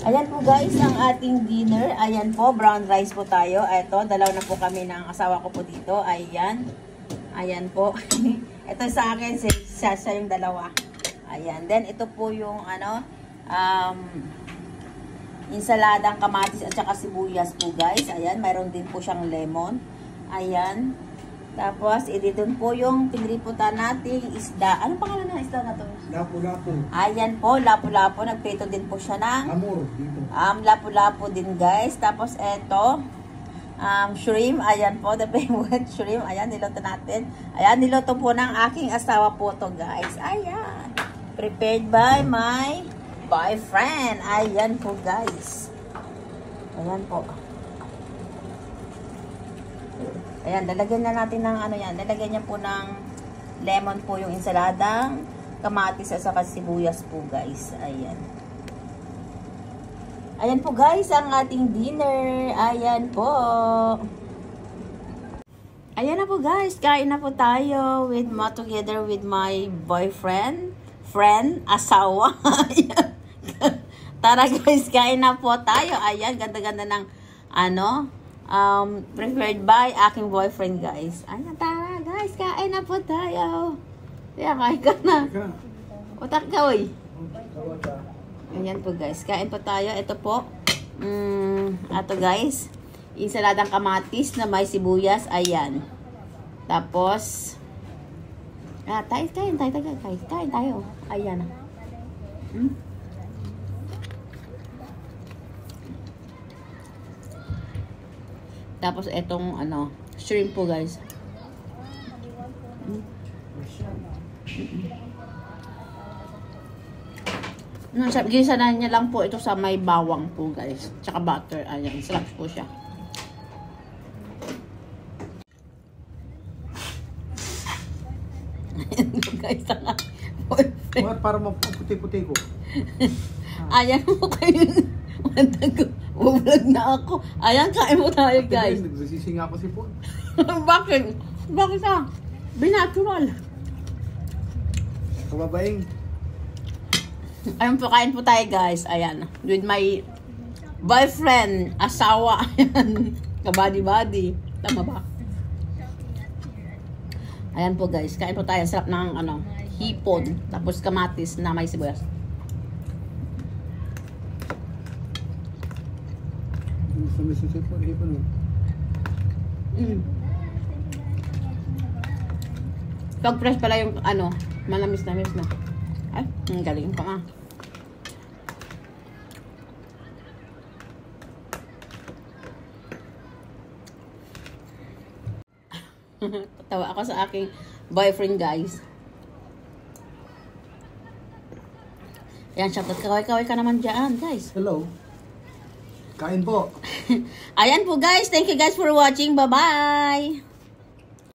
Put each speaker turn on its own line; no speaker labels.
Ayan po guys, ang ating dinner. Ayan po, brown rice po tayo. Ito, dalaw na po kami ng asawa ko po dito. Ayan. Ayan po. Ito sa akin, siya yung dalawa. Ayan. Then, ito po yung, insaladang kamatis at saka sibuyas po guys. Ayan, mayroon din po siyang lemon. Ayan. Tapos, doon po yung pinriputan nating isda. Anong pangalan ng isda na to?
Lapu-lapu.
Ayan po, lapu-lapu. Nagprito din po siya ng
Amor, dito.
lapu-lapu din guys. Tapos, eto, shrimp. Ayan po, the favorite shrimp. Ayan, niluto natin. Ayan, niluto po ng aking asawa po to guys. Ayan. Prepared by my boyfriend. Ayan po guys. Ayan po. Ayan, lalagyan na natin ng lalagyan niya po ng lemon po yung insaladang kamatis at saka sibuyas po guys. Ayan. Ayan po guys, ang ating dinner. Ayan po. Ayan na po guys, kain na po tayo together with my boyfriend, friend, asawa. Tara guys, kain na po tayo. Ayan, ganda-ganda ng prepared by aking boyfriend guys. Ayan, tara guys, kain na po tayo. Kaya kain ka na. Utak ka, uy. Ayan po guys, kain po tayo. Ito po, ato guys, insaladang kamatis na may sibuyas. Ayan. Tapos, kain tayo. Ayan. Tapos etong shrimp po guys. Gisa na niya lang po ito sa may bawang po guys. Tsaka butter. Ayan, sarap po siya. Ayan po guys.
Para maputi-puti ko.
Ayan po kayo. Vlog na ako. Ayan, kain mo tayo guys.
Nagsising ako si Paul.
Bakit? Bakit ah? Binatural.
Kababaing.
Ayan po, kain po tayo guys. Ayan. With my boyfriend, asawa. Ayan. Kabadi-badi. Tama ba? Ayan po guys. Kain po tayo. Sarap ng hipon. Tapos kamatis na may sibuyas. Pag fresh pala yung malamis na. Ay, ang galing pa nga. Tawa ako sa aking boyfriend guys. Ayan, shoutout. Kaway-kaway ka naman dyan guys.
Hello. Kain po.
Ayan po guys. Thank you guys for watching. Bye-bye.